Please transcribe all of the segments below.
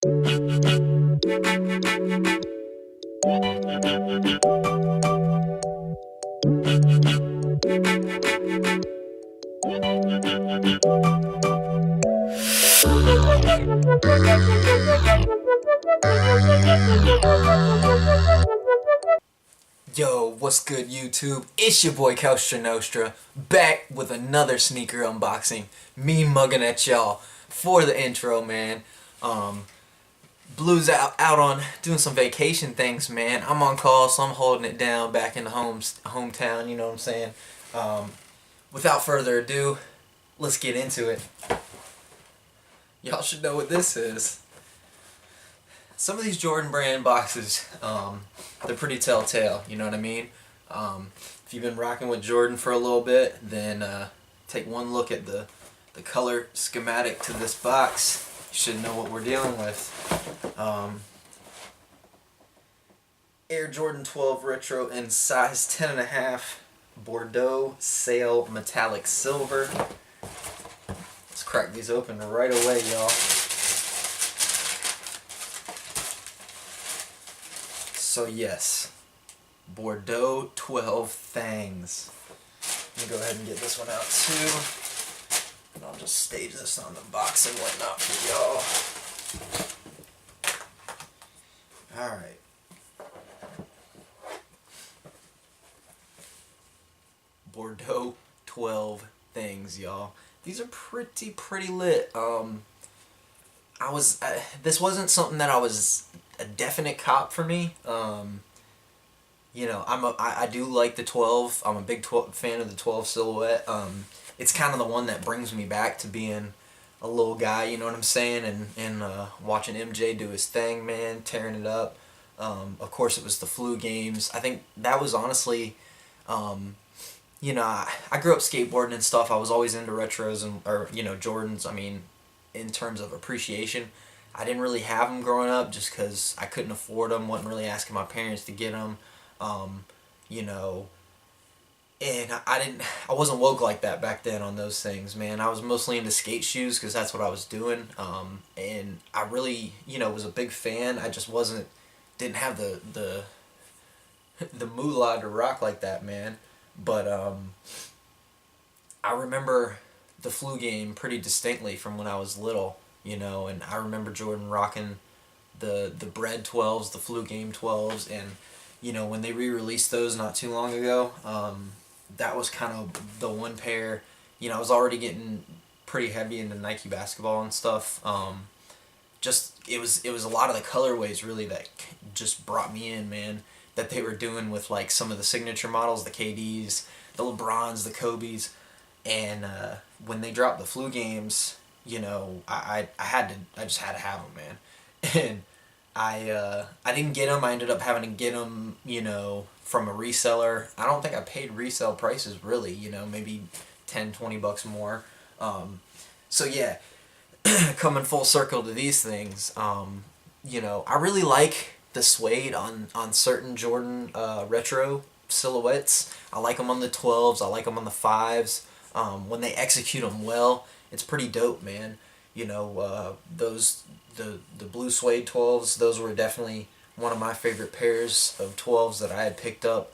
Yo, what's good YouTube? It's your boy Kaustra Nostra, back with another sneaker unboxing. Me mugging at y'all for the intro, man. Blue's out on doing some vacation things, man. I'm on call, so I'm holding it down back in the hometown, you know what I'm saying? Without further ado, let's get into it. Y'all should know what this is. Some of these Jordan brand boxes, they're pretty telltale, you know what I mean? If you've been rocking with Jordan for a little bit, then take one look at the color schematic to this box. You should know what we're dealing with. Air Jordan 12 Retro in size 10.5, Bordeaux Sail Metallic Silver. Let's crack these open right away, y'all. So yes, Bordeaux 12 Fangs. Let me go ahead and get this one out too. And I'll just stage this on the box and whatnot for y'all. Alright. Bordeaux 12 Things, y'all. These are pretty lit. This wasn't something that I was a definite cop for me. You know, I do like the 12. I'm a big fan of the 12 silhouette. It's kind of the one that brings me back to being a little guy, you know what I'm saying, and watching MJ do his thing, man, tearing it up. Of course, it was the flu games. I think that was honestly, you know, I grew up skateboarding and stuff. I was always into retros or you know, Jordans. I mean, in terms of appreciation, I didn't really have them growing up just because I couldn't afford them. Wasn't really asking my parents to get them. You know, and I wasn't woke like that back then on those things, man. I was mostly into skate shoes because that's what I was doing. And I really, you know, was a big fan. I just didn't have the moolah to rock like that, man. But I remember the flu game pretty distinctly from when I was little, you know, and I remember Jordan rocking the bread 12s, the flu game 12s, and you know, when they re-released those not too long ago, that was kind of the one pair. You know, I was already getting pretty heavy into Nike basketball and stuff. It was a lot of the colorways really that just brought me in, man, that they were doing with like some of the signature models, the KDs, the LeBrons, the Kobes, and when they dropped the flu games, you know, I just had to have them, man. And I didn't get them. I ended up having to get them, you know, from a reseller. I don't think I paid resale prices really, you know, maybe $10-20 more. So yeah, coming full circle to these things, you know, I really like the suede on certain Jordan retro silhouettes. I like them on the 12s. I like them on the 5s. When they execute them well, it's pretty dope, man. You know, the blue suede 12s, those were definitely one of my favorite pairs of 12s that I had picked up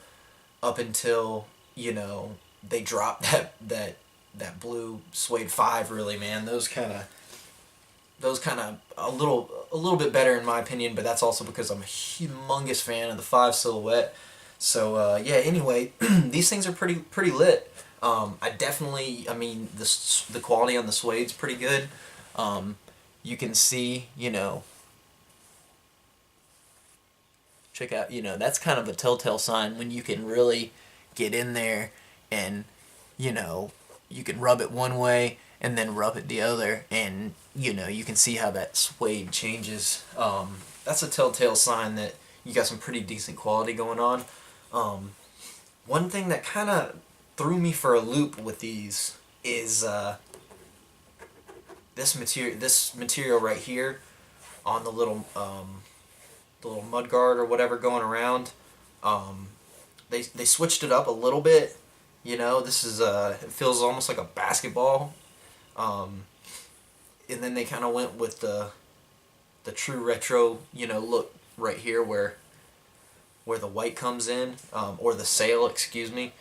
until, you know, they dropped that blue suede 5, really, man. Those kind of a little bit better in my opinion, but that's also because I'm a humongous fan of the 5 silhouette. So yeah, anyway, these things are pretty lit. I mean, the quality on the suede's pretty good. You can see, you know, check out, you know, that's kind of a telltale sign when you can really get in there and, you know, you can rub it one way and then rub it the other, and, you know, you can see how that suede changes. That's a telltale sign that you got some pretty decent quality going on. One thing that kind of threw me for a loop with these is this material right here on the little mud guard or whatever going around. They switched it up a little bit. You know, this is it feels almost like a basketball. And then they kind of went with the the true retro, look right here where the white comes in, or the sail, excuse me.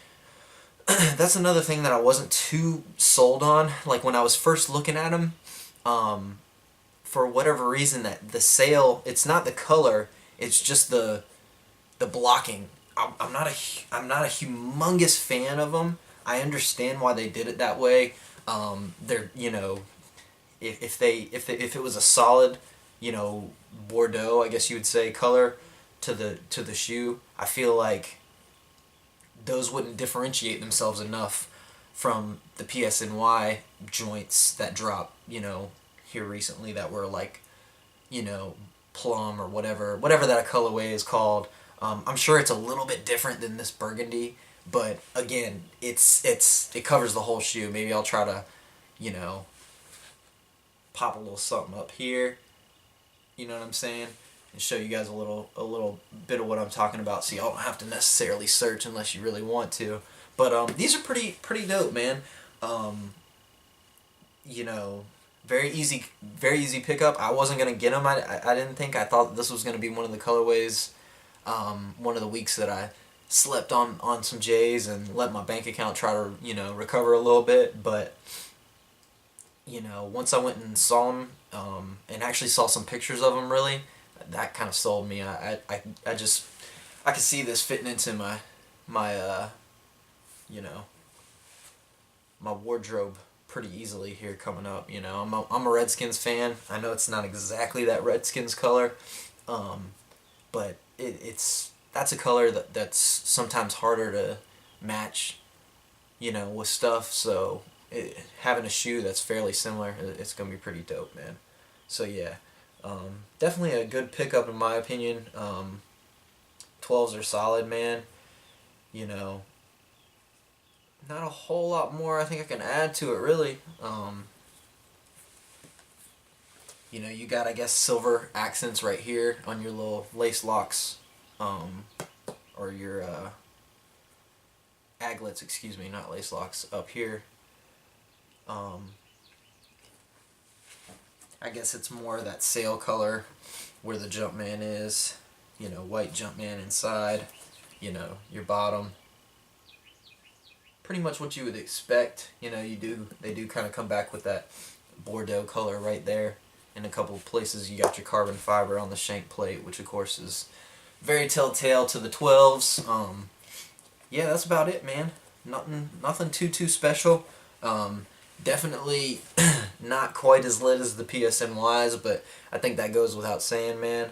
That's another thing that I wasn't too sold on. Like when I was first looking at them, for whatever reason, that the sail, it's not the color, it's just the blocking. I'm not a humongous fan of them. I understand why they did it that way. They're, if it was a solid, Bordeaux, I guess you would say, color to the shoe, I feel like those wouldn't differentiate themselves enough from the PSNY joints that drop, here recently, that were like, plum or whatever that colorway is called. I'm sure it's a little bit different than this burgundy, but again, it covers the whole shoe. Maybe I'll try to, pop a little something up here, you know what I'm saying, and show you guys a little bit of what I'm talking about, so y'all don't have to necessarily search unless you really want to. But these are pretty dope, man. Very easy pickup. I wasn't gonna get them. I didn't think. I thought this was gonna be one of the colorways. One of the weeks that I slept on some J's and let my bank account try to recover a little bit, but once I went and saw them, and actually saw some pictures of them, really, that kind of sold me. I could see this fitting into my my wardrobe pretty easily here coming up. I'm a Redskins fan. I know it's not exactly that Redskins color, but that's a color that's sometimes harder to match, with stuff. So having a shoe that's fairly similar, it's gonna be pretty dope, man. So yeah, definitely a good pickup in my opinion. 12s are solid, man. Not a whole lot more I think I can add to it, really. You got, I guess, silver accents right here on your little lace locks, or your aglets, excuse me, not lace locks, up here. I guess it's more that sail color where the Jumpman is, white Jumpman inside, your bottom. Pretty much what you would expect. They do kind of come back with that Bordeaux color right there. In a couple of places you got your carbon fiber on the shank plate, which of course is very telltale to the 12s. Yeah, that's about it, man. Nothing too special. Definitely not quite as lit as the PSNYs, but I think that goes without saying, man.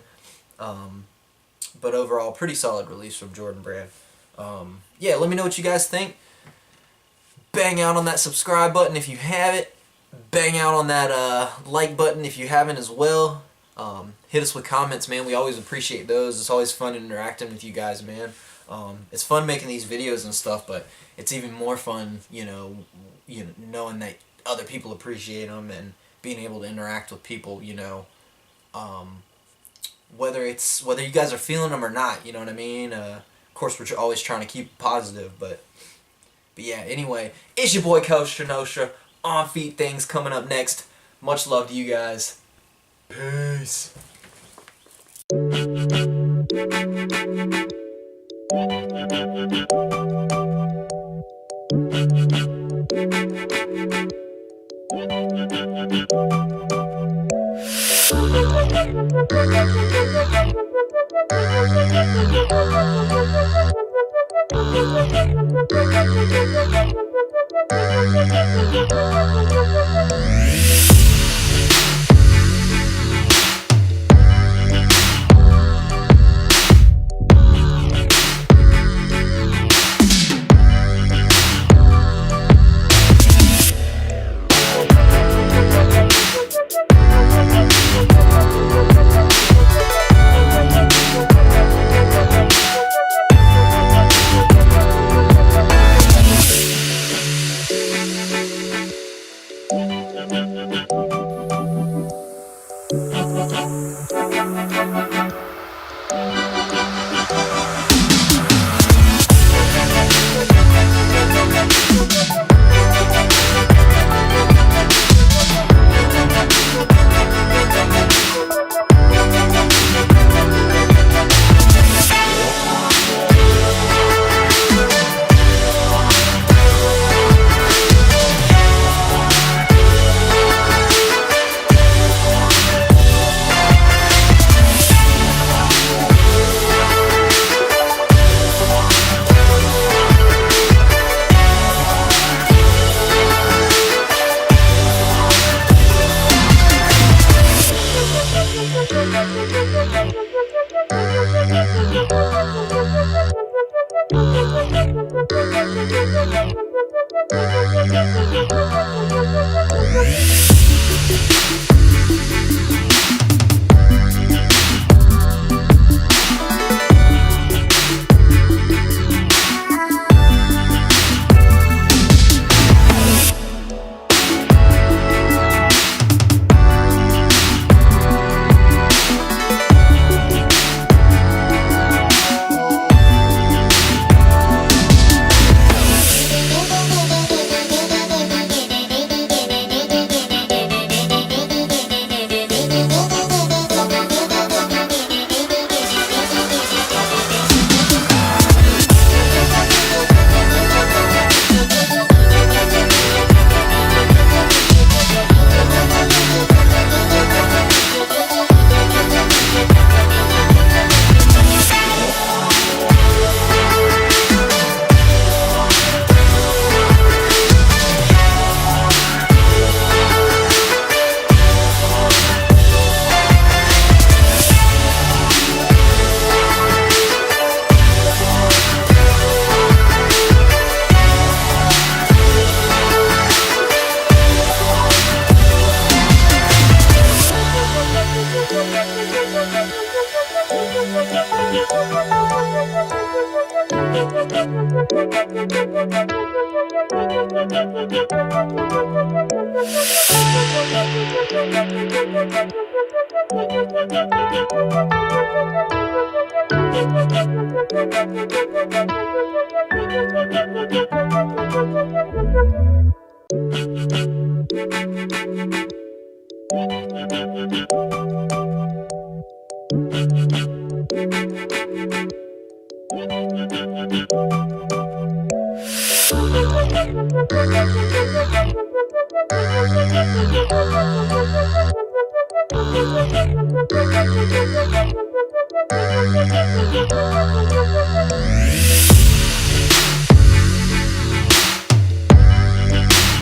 But overall, pretty solid release from Jordan Brand. Yeah, let me know what you guys think. Bang out on that subscribe button if you have it. Bang out on that like button if you haven't as well. Hit us with comments, man. We always appreciate those. It's always fun interacting with you guys, man. It's fun making these videos and stuff, but it's even more fun, knowing that other people appreciate them and being able to interact with people, whether you guys are feeling them or not, you know what I mean? Of course, we're always trying to keep positive, but yeah, anyway, it's your boy Coach Shenosha. On Feet Things coming up next. Much love to you guys. Peace.